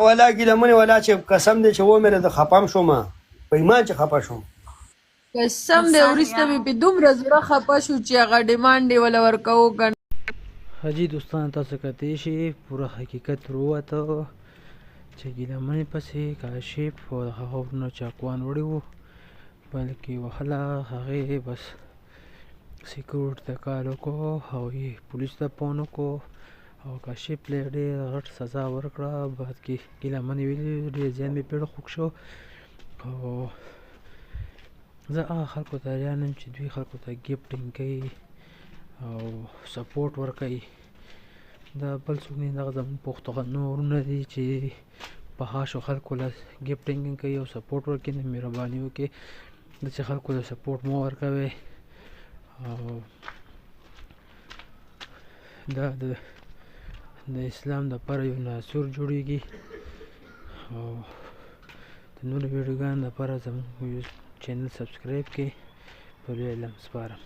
ولا ګیلمنې ولا چې قسم دی چې و مې د خپم شوم په ایمان چې خپه شوم. قسم دی وروسته مې په دومره زړه خفه شو چې هغه ډیمانډ یې وله ورکوو که نه. حاجي دوستان تاسو کتی شي پوره حقیقت وروته چې ګیلمنې پسې کاشف او هغه ورونه چاقوان وړي وو بلکې وهله هغې بس سیکورټ ته کال وکړو او یې پولیس ته فون وکړو او کاشف له ډېر غټ سزا ورکړه. بعد کې ګیلمنې ویلي ډېر زیان مې پیړه خوږ شو او زه هغه خلکو ته حیران یم چې دوی خلکو ته ګفټینګ کوي او سپورټ ورکوي. دا بل څوک نه دغه زموږ پښتانه ورونه دي چې په حاشو خلکو له ګفټینګ کوي او سپورټ ورکوي. نو مهرباني وکړئ داسې خلکو ته سپورټ مه ورکوئ او دا د اسلام دپاره یو ناسور جوړیږي او د نورو ویډیوګانو دپاره زموږ چینل سبسکرایب کړئ. په لوی علم سپارم.